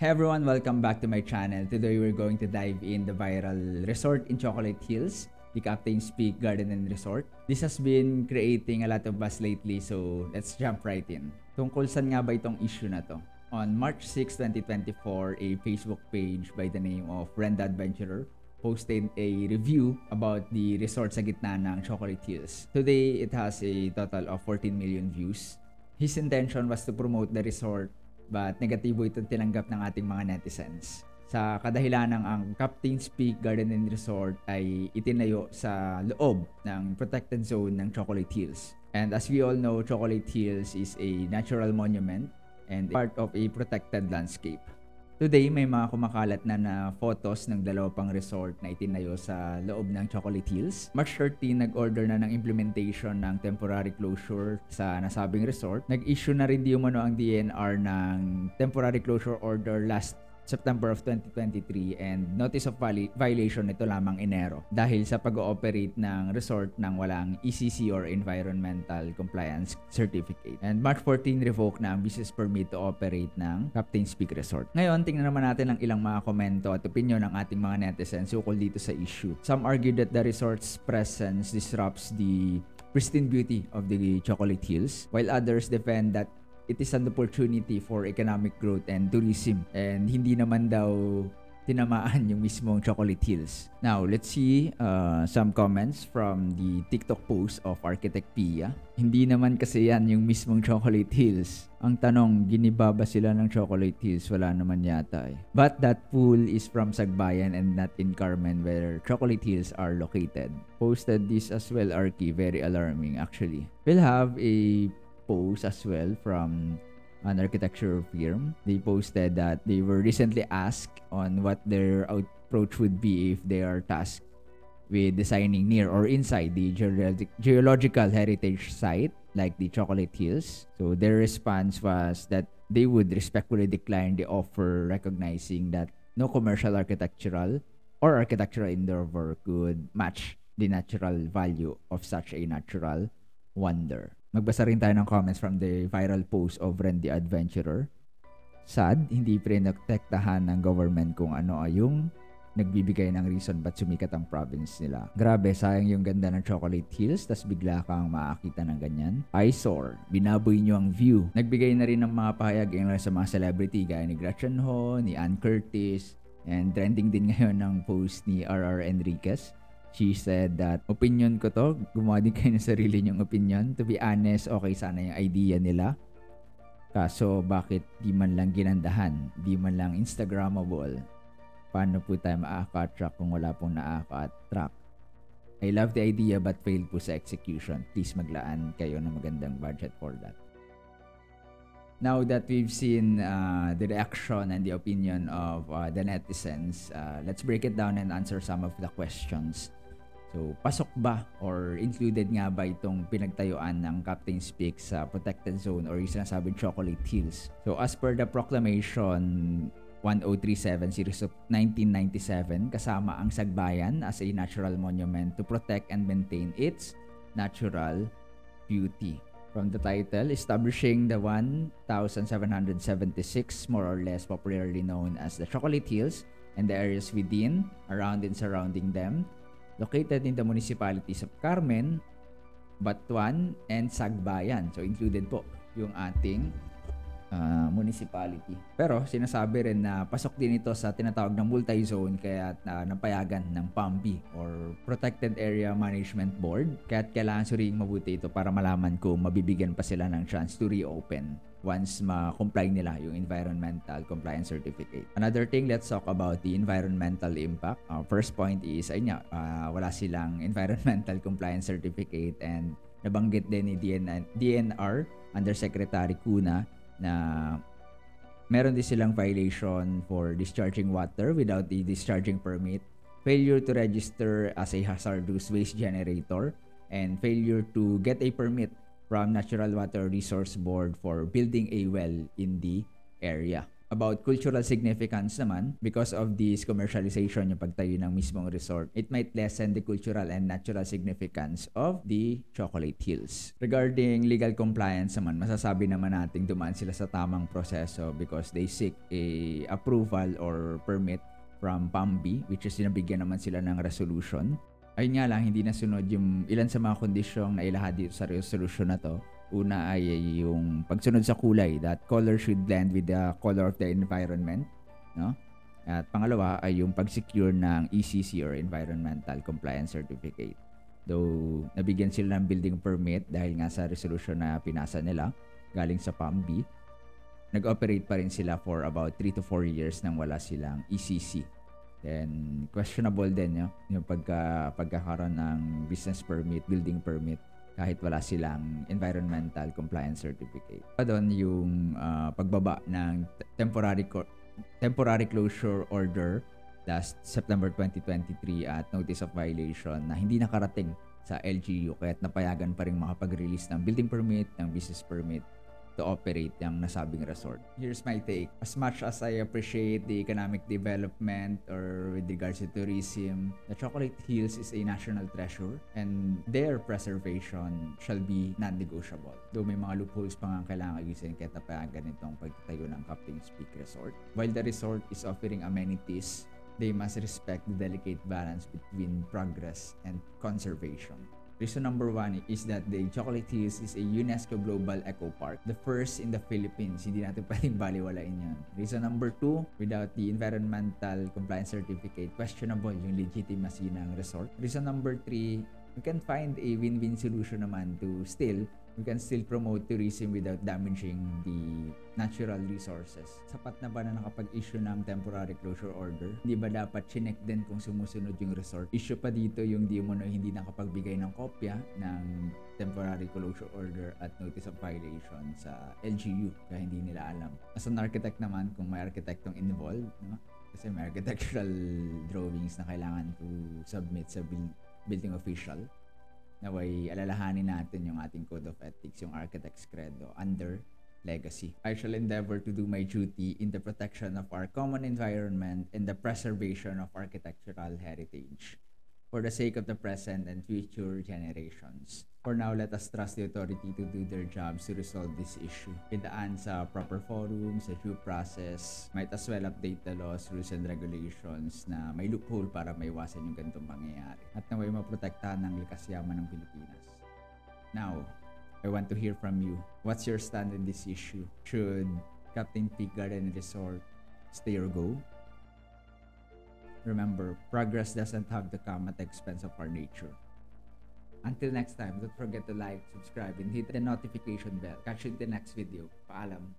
Hey everyone, welcome back to my channel. Today we're going to dive in the viral resort in Chocolate Hills, the Captain's Peak Garden and Resort. This has been creating a lot of buzz lately, so let's jump right in. Tungkol saan nga ba itong issue na to? On March 6, 2024, a Facebook page by the name of Brenda Adventurer posted a review about the resort sa gitna ng Chocolate Hills. Today, it has a total of 14 million views. His intention was to promote the resort, but negatibo itong tinanggap ng ating mga netizens. Sa kadahilanang ang Captain's Peak Garden and Resort ay itinayo sa loob ng protected zone ng Chocolate Hills. And as we all know, Chocolate Hills is a natural monument and part of a protected landscape. Today, may mga kumakalat na photos ng dalawa pang resort na itinayo sa loob ng Chocolate Hills. March 13, nag-order na ng implementation ng temporary closure sa nasabing resort. Nag-issue na rin di umano ang DNR ng temporary closure order last September of 2023 and notice of violation nito lamang Enero dahil sa pag-ooperate ng resort ng walang ECC or Environmental Compliance Certificate. And March 14, revoke na ang business permit to operate ng Captain's Peak Resort. Ngayon, tingnan naman natin ang ilang mga komento at opinion ng ating mga netizens ukol dito sa issue. Some argue that the resort's presence disrupts the pristine beauty of the Chocolate Hills, while others defend that it is an opportunity for economic growth and tourism and hindi naman daw tinamaan yung mismong Chocolate Hills. Now, let's see some comments from the TikTok post of Architect Pia. Hindi naman kasi yan yung mismong Chocolate Hills. Ang tanong, giniba ba sila ng Chocolate Hills? Wala naman yata eh. But that pool is from Sagbayan and not in Carmen where Chocolate Hills are located. Posted this as well, Arky. Very alarming actually. We'll have a post as well from an architecture firm. They posted that they were recently asked on what their approach would be if they are tasked with designing near or inside the geological heritage site like the Chocolate Hills. So their response was that they would respectfully decline the offer, recognizing that no commercial architectural or architectural endeavor could match the natural value of such a natural wonder. Magbasa rin tayo ng comments from the viral post of Randy Adventurer. Sad, hindi pinotektahan ng government kung ano ay yung nagbibigay ng reason ba't sumikat ang province nila. Grabe, sayang yung ganda ng Chocolate Hills, tas bigla kang makakita ng ganyan. Eyesore, binaboy nyo ang view. Nagbigay na rin ng mga pahayag sa mga celebrity gaya ni Gretchen Ho, ni Ann Curtis, and trending din ngayon ng post ni RR Enriquez. She said that, opinion ko to, gumawa din kayo ng sarili niyong opinion. To be honest, okay sana yung idea nila. Kaso, bakit di man lang ginandahan? Di man lang Instagrammable? Paano po tayo ma-attract kung wala pong na-attract? I love the idea but failed po sa execution. Please maglaan kayo ng magandang budget for that. Now that we've seen the reaction and the opinion of the netizens, let's break it down and answer some of the questions. So, pasok ba or included nga ba itong pinagtayuan ng Captain's Peak sa protected zone or yung sinasabing Chocolate Hills? So, as per the Proclamation 1037 series of 1997, kasama ang Sagbayan as a natural monument to protect and maintain its natural beauty. From the title, establishing the 1,776 more or less popularly known as the Chocolate Hills and the areas within, around and surrounding them, located in the municipalities of Carmen, Batuan, and Sagbayan. So included po yung ating municipality. Pero sinasabi rin na pasok din ito sa tinatawag ng multi-zone kaya napayagan ng PAMBI or Protected Area Management Board. Kaya kailangan suriing mabuti ito para malaman kung mabibigyan pa sila ng chance to reopen once ma-comply nila yung Environmental Compliance Certificate. Another thing, let's talk about the environmental impact. Our first point is, wala silang Environmental Compliance Certificate and nabanggit din ni DNR Undersecretary Cuna na meron din silang violation for discharging water without the discharging permit, failure to register as a hazardous waste generator, and failure to get a permit from Natural Water Resource Board for building a well in the area. About cultural significance naman, because of this commercialization, yung pagtayo ng mismong resort, it might lessen the cultural and natural significance of the Chocolate Hills. Regarding legal compliance naman, masasabi naman natin dumaan sila sa tamang proseso because they seek a approval or permit from PAMB, which is nabigyan naman sila ng resolution. Ayun nga lang, hindi nasunod yung ilan sa mga kondisyong na ilahad dito sa resolution na to. Una ay yung pagsunod sa kulay, that color should blend with the color of the environment, no? At pangalawa ay yung pag-secure ng ECC or Environmental Compliance Certificate. Though nabigyan sila ng building permit dahil nga sa resolution na pinasa nila galing sa PAMB, nag-operate pa rin sila for about 3 to 4 years nang wala silang ECC. Then questionable din yung pagkakaroon ng business permit, building permit, kahit wala silang environmental compliance certificate. Pa doon yung pagbaba ng temporary closure order last September 2023 at notice of violation na hindi nakarating sa LGU kaya't napayagan pa rin makapag-release ng building permit, ng business permit to operate yung nasabing resort. Here's my take. As much as I appreciate the economic development or with regards to tourism, the Chocolate Hills is a national treasure and their preservation shall be non-negotiable. Though may mga loopholes pa nga kailangan ayusin kaya tapayagan itong pagtatayo ng Captain's Peak Resort. While the resort is offering amenities, they must respect the delicate balance between progress and conservation. Reason number 1 is that the Chocolate Hills is a UNESCO Global Eco Park, the first in the Philippines. Hindi natin pwedeng baliwalain yan. Reason number 2, without the Environmental Compliance Certificate, questionable yung legitimacy ng resort. Reason number 3, we can find a win-win solution naman to we can still promote tourism without damaging the natural resources. Sapat na ba na nakapag-issue ng temporary closure order? Hindi ba dapat chinek din kung sumusunod yung resort? Issue pa dito yung di mo hindi nakapagbigay ng kopya ng temporary closure order at notice of violation sa LGU kaya hindi nila alam. As an architect naman, kung may architectong involved, no? Kasi may architectural drawings na kailangan to submit sa building official, naway alalahanin natin yung ating code of ethics, yung Architect's Credo under legacy. I shall endeavor to do my duty in the protection of our common environment and the preservation of architectural heritage for the sake of the present and future generations. For now, let us trust the authority to do their jobs to resolve this issue. Idaan sa proper forum, sa due process, might as well update the laws, rules, and regulations na may loophole para maiwasan yung ganitong pangyayari. At naway maprotektahan ng likas yaman ng Pilipinas. Now, I want to hear from you. What's your stand in this issue? Should Captain Peak Garden Resort stay or go? Remember, progress doesn't have to come at the expense of our nature. Until next time, don't forget to like, subscribe, and hit the notification bell. Catch you in the next video. Paalam.